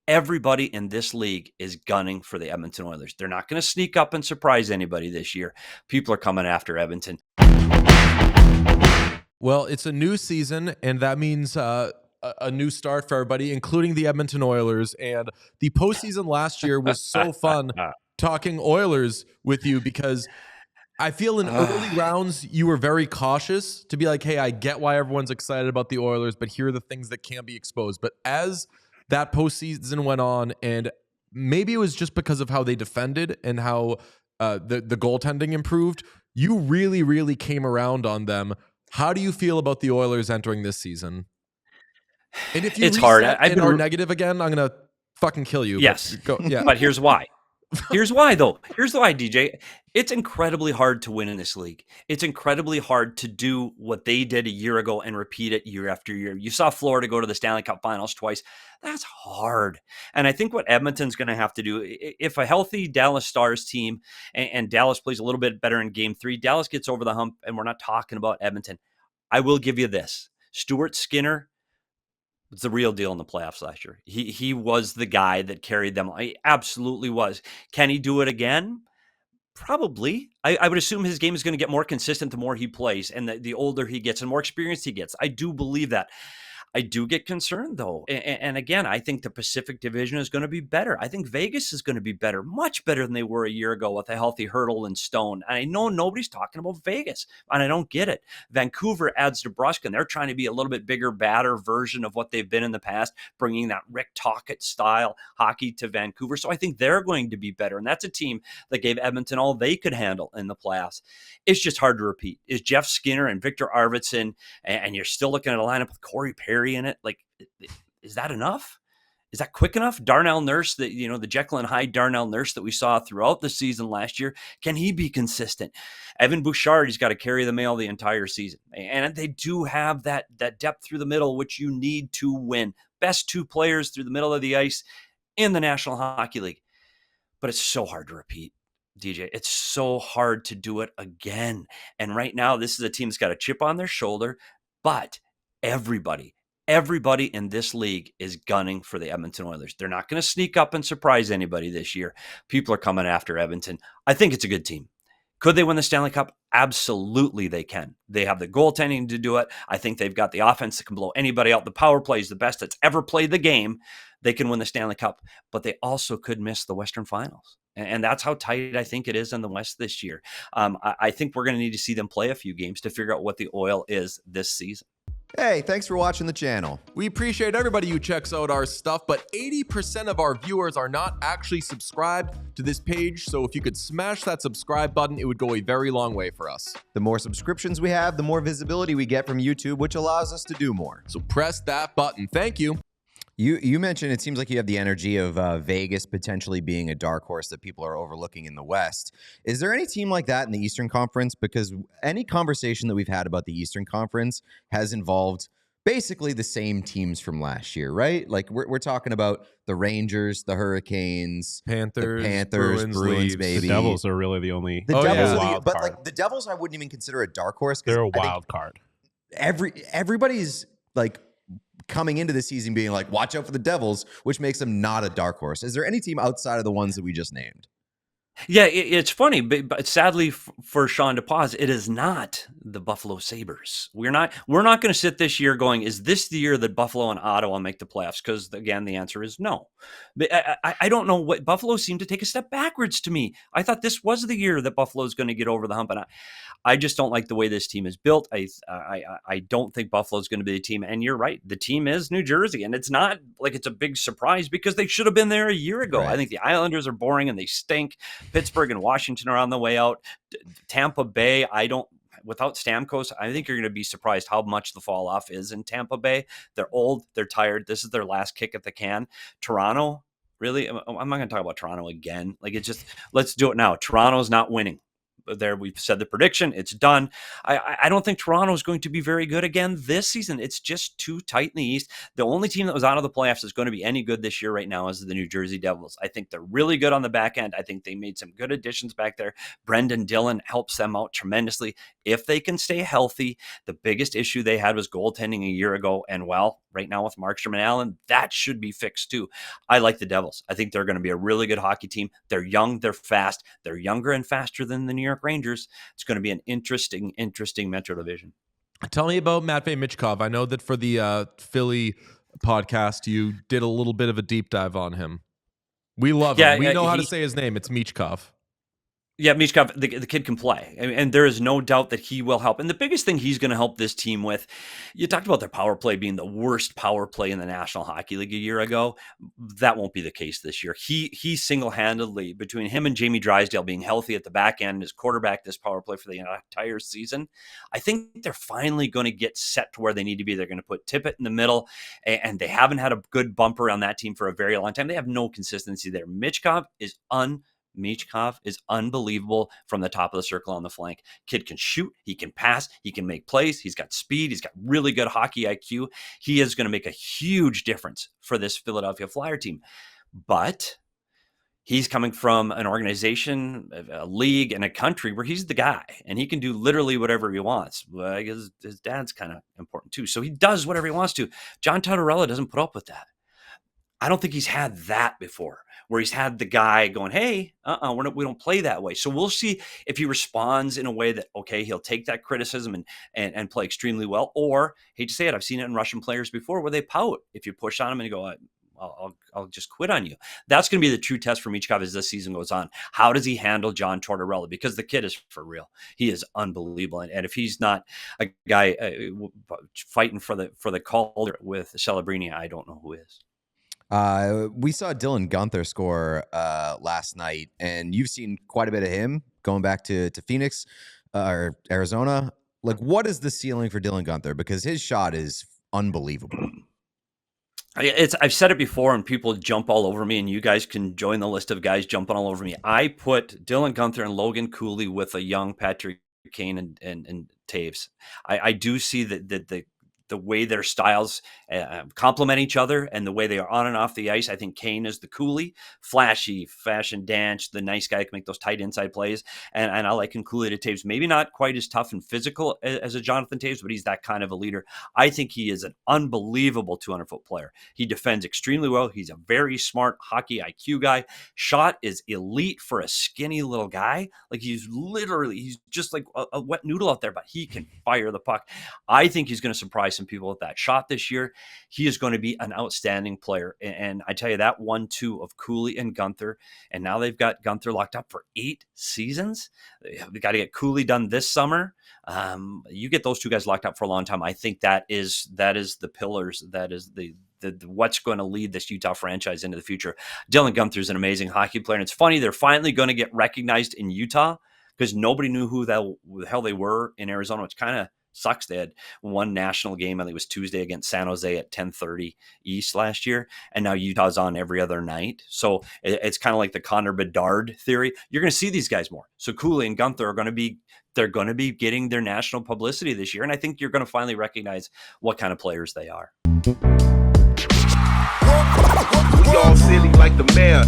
Everybody in this league is gunning for the Edmonton Oilers. They're not going to sneak up and surprise anybody this year. People are coming after Edmonton. Well, it's a new season, and that means a new start for everybody, including the Edmonton Oilers. And the postseason last year was so fun talking Oilers with you, because I feel in early rounds you were very cautious to be like, hey, I get why everyone's excited about the Oilers, but here are the things that can't be exposed. But as that postseason went on, and maybe it was just because of how they defended and how the goaltending improved, you really, really came around on them. How do you feel about the Oilers entering this season? And if you it's hard. I've been negative again, I'm gonna fucking kill you. Yes, yeah. But here's why. Here's why, though. Here's why, DJ. It's incredibly hard to win in this league. It's incredibly hard to do what they did a year ago and repeat it year after year. You saw Florida go to the Stanley Cup finals twice. That's hard. And I think what Edmonton's going to have to do, if a healthy Dallas Stars team and Dallas plays a little bit better in game 3, Dallas gets over the hump, and we're not talking about Edmonton. I will give you this. Stuart Skinner was the real deal in the playoffs last year. He was the guy that carried them. He absolutely was. Can he do it again? Probably. I would assume his game is going to get more consistent the more he plays, and the older he gets and more experienced he gets. I do believe that. I do get concerned, though. And again, I think the Pacific Division is going to be better. I think Vegas is going to be better, much better than they were a year ago with a healthy Hurdle and Stone. And I know nobody's talking about Vegas, and I don't get it. Vancouver adds DeBrusk, and they're trying to be a little bit bigger, badder version of what they've been in the past, bringing that Rick Tocchet style hockey to Vancouver. So I think they're going to be better. And that's a team that gave Edmonton all they could handle in the playoffs. It's just hard to repeat. Is Jeff Skinner and Victor Arvidsson, and you're still looking at a lineup with Corey Perry in it? Like, is that enough? Is that quick enough? Darnell Nurse, the Jekyll and Hyde Darnell Nurse that we saw throughout the season last year, can he be consistent? Evan Bouchard, he's got to carry the mail the entire season. And they do have that depth through the middle, which you need to win. Best 2 players through the middle of the ice in the National Hockey League. But it's so hard to repeat, DJ. It's so hard to do it again. And right now, this is a team that's got a chip on their shoulder, but everybody in this league is gunning for the Edmonton Oilers. They're not going to sneak up and surprise anybody this year. People are coming after Edmonton. I think it's a good team. Could they win the Stanley Cup? Absolutely they can. They have the goaltending to do it. I think they've got the offense that can blow anybody out. The power play is the best that's ever played the game. They can win the Stanley Cup, but they also could miss the Western Finals. And that's how tight I think it is in the West this year. I think we're going to need to see them play a few games to figure out what the Oil is this season. Hey, thanks for watching the channel. We appreciate everybody who checks out our stuff, but 80% of our viewers are not actually subscribed to this page, so if you could smash that subscribe button, it would go a very long way for us. The more subscriptions we have, the more visibility we get from YouTube, which allows us to do more. So press that button. Thank you. You mentioned it seems like you have the energy of Vegas potentially being a dark horse that people are overlooking in the West. Is there any team like that in the Eastern Conference? Because any conversation that we've had about the Eastern Conference has involved basically the same teams from last year, right? Like we're talking about the Rangers, the Hurricanes, Panthers, Bruins, baby. The Devils are really the only wild card. Like the Devils, I wouldn't even consider a dark horse. They're a wild card. Everybody's like coming into the season being like, watch out for the Devils, which makes them not a dark horse. Is there any team outside of the ones that we just named? Yeah, it's funny, but sadly for Sean DePaz, it is not the Buffalo Sabres. We're not going to sit this year going, is this the year that Buffalo and Ottawa make the playoffs? Because again, the answer is no. But I don't know what Buffalo seemed to take a step backwards to me. I thought this was the year that Buffalo is going to get over the hump, and I just don't like the way this team is built. I don't think Buffalo's going to be the team. And you're right, the team is New Jersey, and it's not like it's a big surprise because they should have been there a year ago. Right. I think the Islanders are boring and they stink. Pittsburgh and Washington are on the way out. Tampa Bay, without Stamkos, I think you're going to be surprised how much the fall off is in Tampa Bay. They're old, they're tired. This is their last kick at the can. Toronto, really? I'm not going to talk about Toronto again. Like, it's just, let's do it now. Toronto's not winning. There, we've said the prediction, it's done. I don't think Toronto is going to be very good again this season. It's just too tight in the East. The only team that was out of the playoffs is going to be any good this year right now is the New Jersey Devils. I think they're really good on the back end. I think they made some good additions back there. Brendan Dillon helps them out tremendously. If they can stay healthy, the biggest issue they had was goaltending a year ago, and well, right now with Markstrom and Allen. That should be fixed too. I like the Devils. I think they're going to be a really good hockey team. They're young, they're fast, they're younger and faster than the New York Rangers. It's going to be an interesting Metro Division. Tell me about Matvei Michkov. I know that for the Philly podcast, you did a little bit of a deep dive on him. We love him. We know how to say his name. It's Michkov. Yeah, Michkov, the kid can play, and there is no doubt that he will help. And the biggest thing he's going to help this team with, you talked about their power play being the worst power play in the National Hockey League a year ago. That won't be the case this year. He single-handedly, between him and Jamie Drysdale being healthy at the back end, his quarterback this power play for the entire season, I think they're finally going to get set to where they need to be. They're going to put Tippett in the middle, and they haven't had a good bumper on that team for a very long time. They have no consistency there. Michkov is unbelievable from the top of the circle on the flank. Kid can shoot, he can pass, he can make plays, he's got speed, he's got really good hockey IQ. He is going to make a huge difference for this Philadelphia Flyer team. But he's coming from an organization, a league, and a country where he's the guy, and he can do literally whatever he wants. Well, I guess his dad's kind of important too, so he does whatever he wants to. John Tortorella doesn't put up with that. I don't think he's had that before, where he's had the guy going, hey, we don't play that way. So we'll see if he responds in a way that, okay, he'll take that criticism and play extremely well. Or, hate to say it, I've seen it in Russian players before where they pout if you push on them and you go, I'll just quit on you. That's going to be the true test for Michkov as this season goes on. How does he handle John Tortorella? Because the kid is for real. He is unbelievable. And if he's not a guy fighting for the call with Celebrini, I don't know who is. We saw Dylan Gunther score last night, and you've seen quite a bit of him going back to Phoenix or Arizona. Like, what is the ceiling for Dylan Gunther? Because his shot is unbelievable. I've said it before, and people jump all over me, and you guys can join the list of guys jumping all over me. I put Dylan Gunther and Logan Cooley with a young Patrick Kane and Taves. I do see that the way their styles complement each other and the way they are on and off the ice. I think Kane is the Cooley, flashy, fashion dance, the nice guy can make those tight inside plays. And I like Cooley to Taves. Maybe not quite as tough and physical as a Jonathan Taves, but he's that kind of a leader. I think he is an unbelievable 200-foot player. He defends extremely well. He's a very smart hockey IQ guy. Shot is elite for a skinny little guy. Like he's just like a wet noodle out there, but he can fire the puck. I think he's going to surprise some people with that shot this year. He is going to be an outstanding player. And I tell you, that 1-2 of Cooley and Gunther, and now they've got Gunther locked up for 8 seasons. They got to get Cooley done this summer. You get those two guys locked up for a long time. I think that is the pillars. That is the what's going to lead this Utah franchise into the future. Dylan Gunther is an amazing hockey player. And it's funny, they're finally going to get recognized in Utah because nobody knew who the hell they were in Arizona, which kind of sucks. They had one national game, I think it was Tuesday against San Jose at 10:30 East last year, and now Utah's on every other night. So it's kind of like the Connor Bedard theory. You're going to see these guys more. So Cooley and Gunther are going to be getting their national publicity this year, and I think you're going to finally recognize what kind of players they are. We all silly like the mayor.